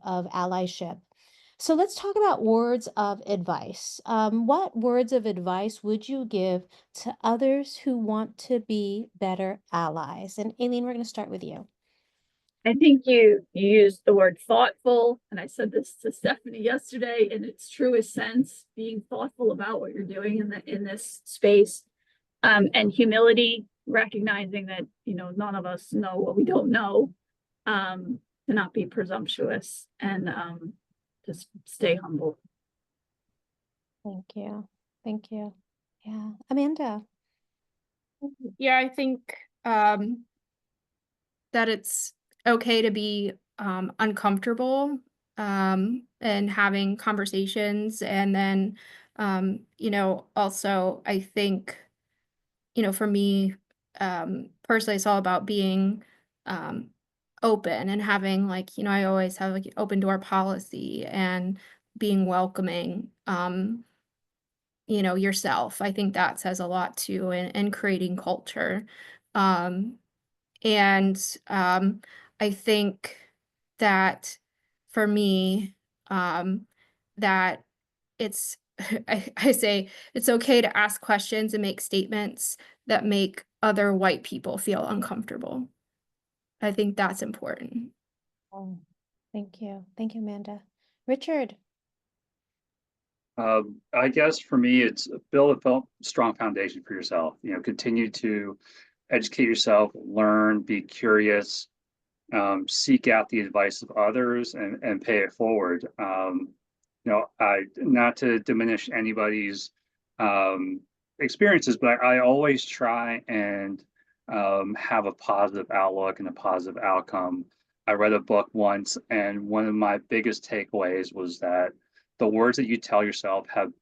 allyship. So let's talk about words of advice. What words of advice would you give to others who want to be better allies? And Aileen, we're going to start with you. I think you used the word thoughtful, and I said this to Stephanie yesterday in its truest sense, being thoughtful about what you're doing in this space, and humility, recognizing that none of us know what we don't know, to not be presumptuous, and just stay humble. Thank you. Yeah, Amanda. Yeah, I think that it's okay to be uncomfortable and having conversations. And then, also I think, for me, personally, it's all about being open and having, I always have open door policy and being welcoming, yourself. I think that says a lot too in creating culture. I think that for me, that it's, I say it's okay to ask questions and make statements that make other white people feel uncomfortable. I think that's important. Oh, thank you, Amanda. Richard. I guess for me, it's build a strong foundation for yourself. Continue to educate yourself, learn, be curious, seek out the advice of others, and pay it forward. Not to diminish anybody's experiences, but I always try and have a positive outlook and a positive outcome. I read a book once, and one of my biggest takeaways was that the words that you tell yourself have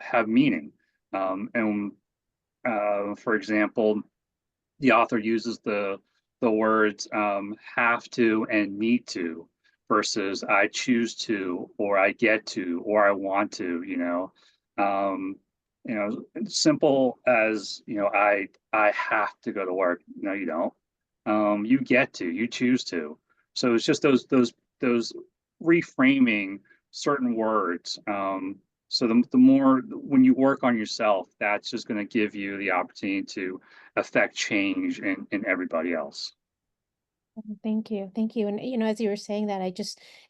have meaning. For example, the author uses the words have to and need to versus I choose to, or I get to, or I want to, simple as, I have to go to work. No, you don't. You get to, you choose to. So it's just those reframing certain words. So the more when you work on yourself, that's just going to give you the opportunity to affect change in everybody else. Thank you. Thank you. And, as you were saying that, it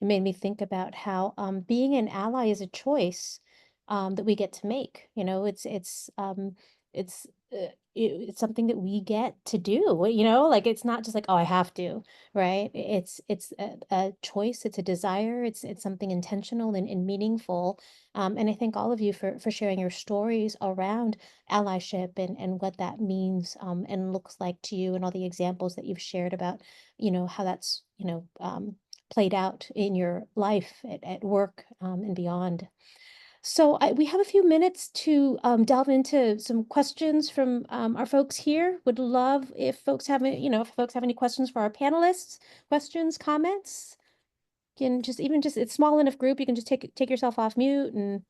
made me think about how being an ally is a choice that we get to make. It's it's something that we get to do, like it's not just like, oh, I have to, right? It's a choice, it's a desire, it's something intentional and meaningful. And I thank all of you for sharing your stories around allyship and what that means and looks like to you, and all the examples that you've shared about how that's played out in your life at work and beyond. So we have a few minutes to delve into some questions from our folks here. Would love if folks have any questions for our panelists, questions, comments. You can just it's small enough group, you can just take yourself off mute and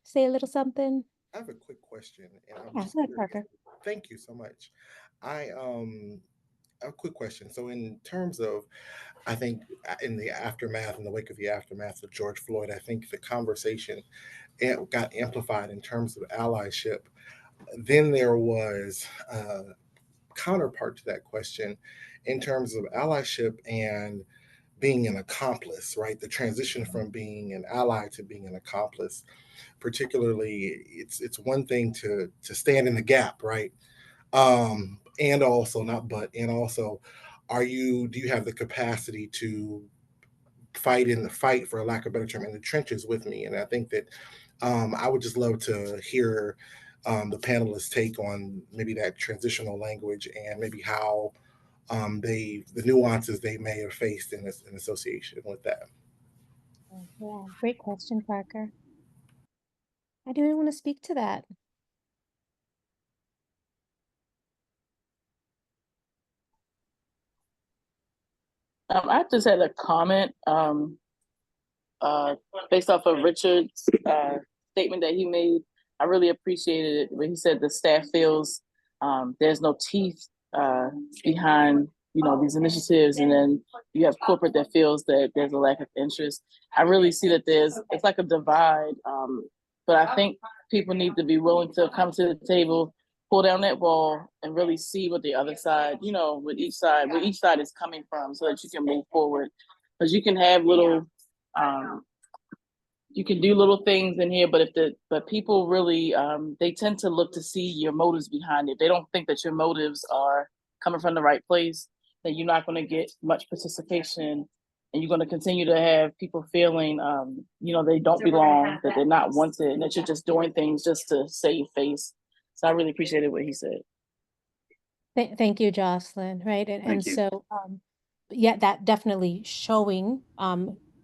say a little something. I have a quick question, and I'm Yeah, just go ahead, curious. Parker. Thank you so much. I a quick question. So in terms of, I think in the aftermath, in the wake of the aftermath of George Floyd, I think the conversation got amplified in terms of allyship. Then there was a counterpart to that question in terms of allyship and being an accomplice, right? The transition from being an ally to being an accomplice. Particularly, it's one thing to stand in the gap, right? And also not but and also, do you have the capacity to fight in the fight, for lack of a better term, in the trenches with me? And I think that I would just love to hear the panelists' take on maybe that transitional language and maybe how the nuances they may have faced in association with that. Yeah, great question, Parker. I do want to speak to that. I just had a comment based off of Richard's statement that he made. I really appreciated it when he said the staff feels there's no teeth behind these initiatives, and then you have corporate that feels that there's a lack of interest. I really see that it's like a divide, but I think people need to be willing to come to the table, pull down that wall, and really see what the other side, where each side is coming from, so that you can move forward. Because you can have little, you can do little things in here, but people really, they tend to look to see your motives behind it. They don't think that your motives are coming from the right place, that you're not going to get much participation, and you're going to continue to have people feeling, they don't belong, that they're not wanted, and that you're just doing things just to save face. So I really appreciated what he said. Thank you, Jocelyn. Right. And Thank you. so, yeah, that definitely showing,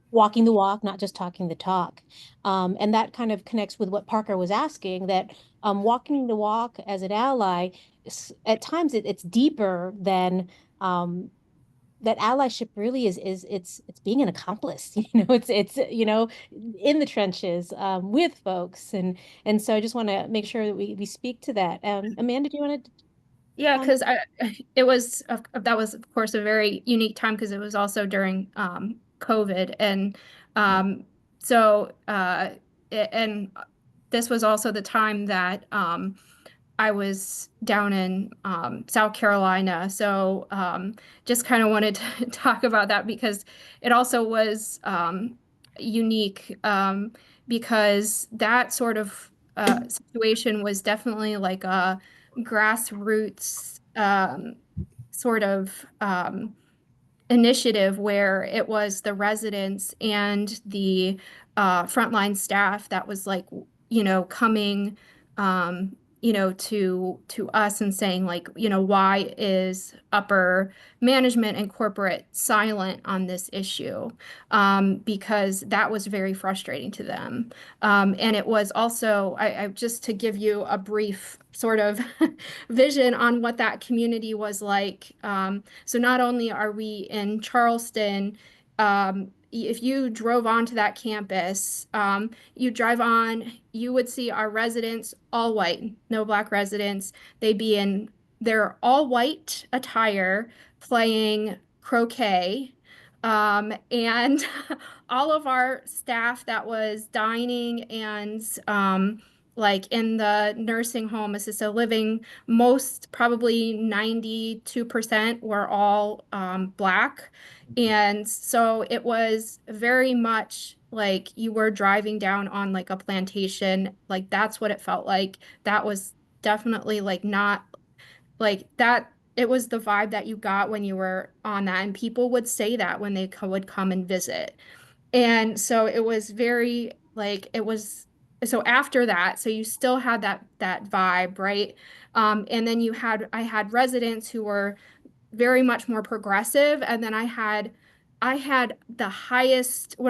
walking the walk, not just talking the talk. And that kind of connects with what Parker was asking, that walking the walk as an ally, at times it's deeper than that allyship really is it's being an accomplice. It's in the trenches with folks. And so I just want to make sure that we speak to that. Amanda, do you want to? Yeah, because that was of course a very unique time, because it was also during COVID, and and this was also the time that I was down in South Carolina. So just kind of wanted to talk about that, because it also was unique, because that sort of situation was definitely like a grassroots sort of initiative, where it was the residents and the frontline staff that was like, coming to us and saying like, why is upper management and corporate silent on this issue? Because that was very frustrating to them. And it was also, I just to give you a brief sort of vision on what that community was like. So not only are we in Charleston, if you drove onto that campus, you drive on, you would see our residents all white, no Black residents. They'd be in their all white attire playing croquet. And all of our staff that was dining and like in the nursing home, assisted living, most probably 92% were all Black. And so it was very much like you were driving down on like a plantation. Like that's what it felt like. That was definitely like not like that. It was the vibe that you got when you were on that. And people would say that when they would come and visit. And so it was very like it was so after that, so you still had that vibe, right? And then I had residents who were very much more progressive. And then I had one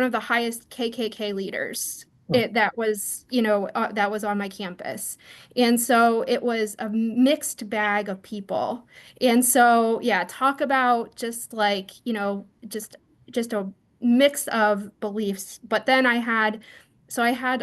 of the highest KKK leaders that was, that was on my campus. And so it was a mixed bag of people. And so, yeah, talk about just like, just a mix of beliefs. But then I had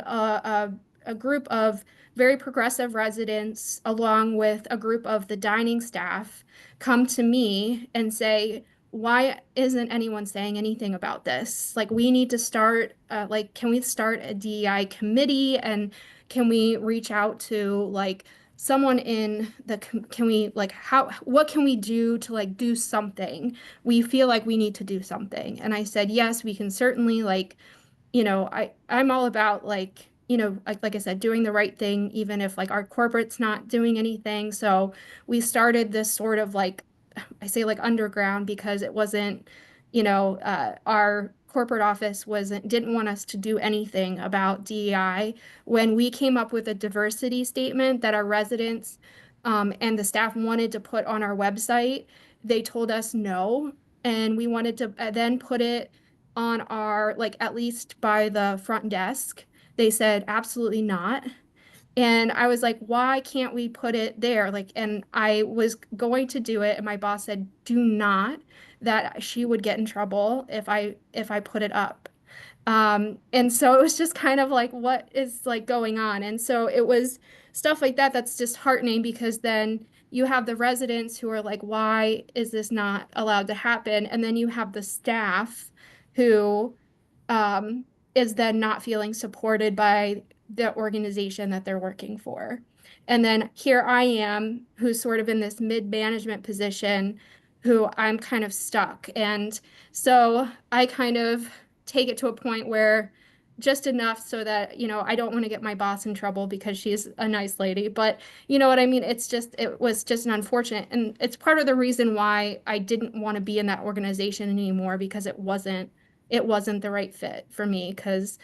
a group of very progressive residents along with a group of the dining staff come to me and say, why isn't anyone saying anything about this? Like, we need to start, can we start a DEI committee? And can we reach out to like someone in the, can we like, what can we do to like do something? We feel like we need to do something. And I said, yes, we can certainly like, I'm all about like, like I said, doing the right thing, even if like our corporate's not doing anything. So we started this sort of like, I say like underground because it wasn't, our corporate office didn't want us to do anything about DEI. When we came up with a diversity statement that our residents and the staff wanted to put on our website, they told us no. And we wanted to then put it on our, like at least by the front desk. They said absolutely not. And I was like, why can't we put it there? Like, and I was going to do it, and my boss said, do not, that she would get in trouble if I put it up. And so it was just kind of like, what is like going on? And so it was stuff like that that's disheartening because then you have the residents who are like, why is this not allowed to happen? And then you have the staff who is then not feeling supported by the organization that they're working for. And then here I am, who's sort of in this mid-management position, who I'm kind of stuck. And so I kind of take it to a point where just enough so that, I don't want to get my boss in trouble because she's a nice lady, but you know what I mean? It was just an unfortunate, and it's part of the reason why I didn't want to be in that organization anymore, because it wasn't the right fit for me. Cause,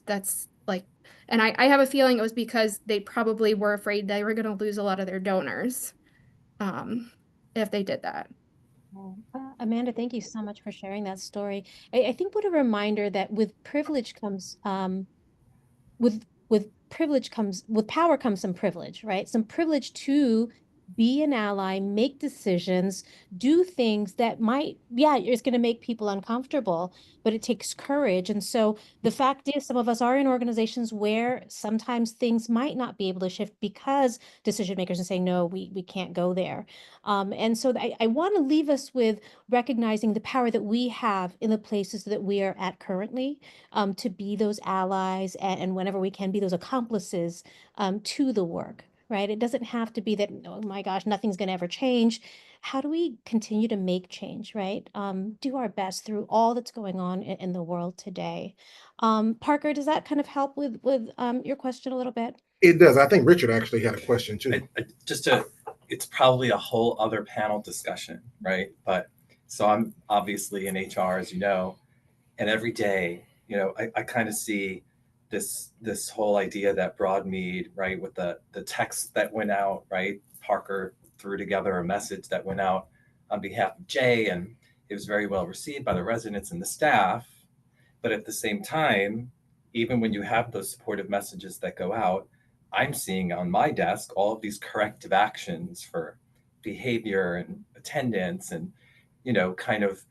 that's like, and I have a feeling it was because they probably were afraid they were going to lose a lot of their donors, if they did that. Amanda, thank you so much for sharing that story. I think what a reminder that with privilege comes, with power comes some privilege, right? Some privilege to be an ally, make decisions, do things that might, it's going to make people uncomfortable, but it takes courage. And so the fact is, some of us are in organizations where sometimes things might not be able to shift because decision makers are saying, no, we can't go there. And so I want to leave us with recognizing the power that we have in the places that we are at currently, to be those allies and whenever we can be those accomplices to the work. Right? It doesn't have to be that, oh my gosh, nothing's going to ever change. How do we continue to make change, right? Do our best through all that's going on in the world today. Parker, does that kind of help with your question a little bit? It does. I think Richard actually had a question too. It's probably a whole other panel discussion, right? But so I'm obviously in HR, as you know, and every day, I kind of see this whole idea that Broadmead, right, with the text that went out, right, Parker threw together a message that went out on behalf of Jay, and it was very well received by the residents and the staff. But at the same time, even when you have those supportive messages that go out, I'm seeing on my desk all of these corrective actions for behavior and attendance, and kind of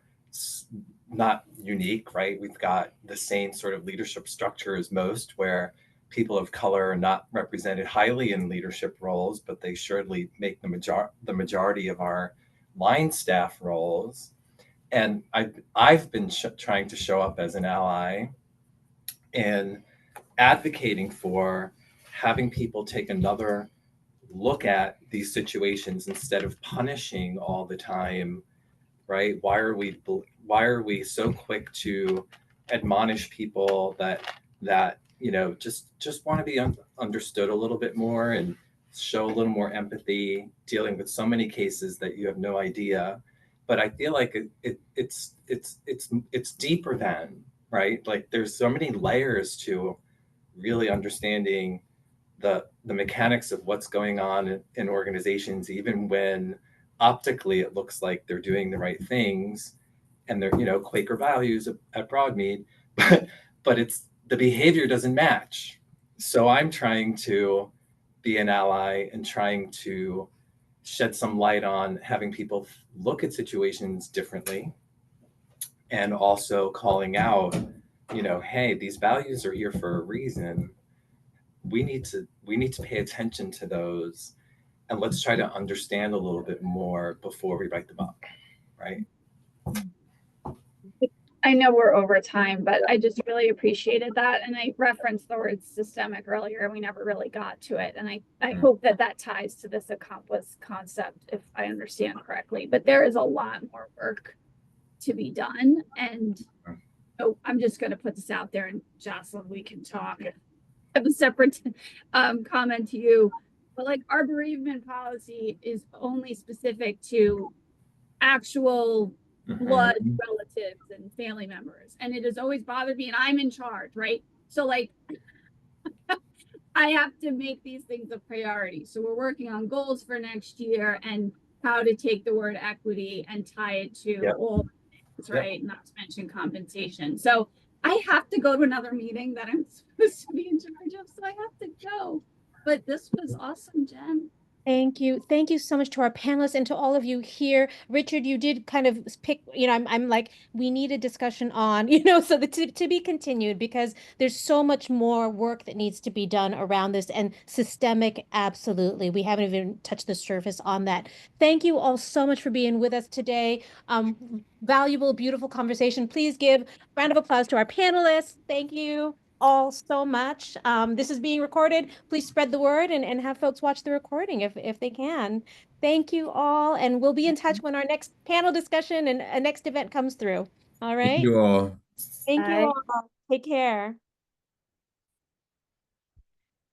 not unique, right? We've got the same sort of leadership structure as most, where people of color are not represented highly in leadership roles, but they surely make the majority of our line staff roles. And I've been trying to show up as an ally and advocating for having people take another look at these situations instead of punishing all the time, right? Why are we so quick to admonish people that just want to be understood a little bit more and show a little more empathy, dealing with so many cases that you have no idea. But I feel like it's deeper than, right? Like there's so many layers to really understanding the mechanics of what's going on in organizations, even when optically it looks like they're doing the right things and they're Quaker values at Broadmead, but it's the behavior doesn't match. So I'm trying to be an ally and trying to shed some light on having people look at situations differently, and also calling out, hey, these values are here for a reason. We need to pay attention to those, and let's try to understand a little bit more before we write them up, right? I know we're over time, but I just really appreciated that. And I referenced the word systemic earlier, and we never really got to it. And I hope that ties to this accomplice concept, if I understand correctly. But there is a lot more work to be done. And I'm just going to put this out there, and Jocelyn, we can talk. I have a separate comment to you. But like, our bereavement policy is only specific to actual blood relatives and family members, and it has always bothered me, and I'm in charge, right? So like I have to make these things a priority. So we're working on goals for next year and how to take the word equity and tie it to all things, right? Not to mention compensation. So I have to go to another meeting that I'm supposed to be in charge of, so I have to go. But this was awesome, Jen. Thank you. Thank you so much to our panelists and to all of you here. Richard, you did kind of pick, I'm like, we need a discussion on, so to be continued, because there's so much more work that needs to be done around this, and systemic, absolutely. We haven't even touched the surface on that. Thank you all so much for being with us today. Valuable, beautiful conversation. Please give a round of applause to our panelists. Thank you all so much. This is being recorded. Please spread the word and have folks watch the recording if they can. Thank you all, and we'll be in touch when our next panel discussion and a next event comes through. All right. Thank you all. Thank you all. Take care.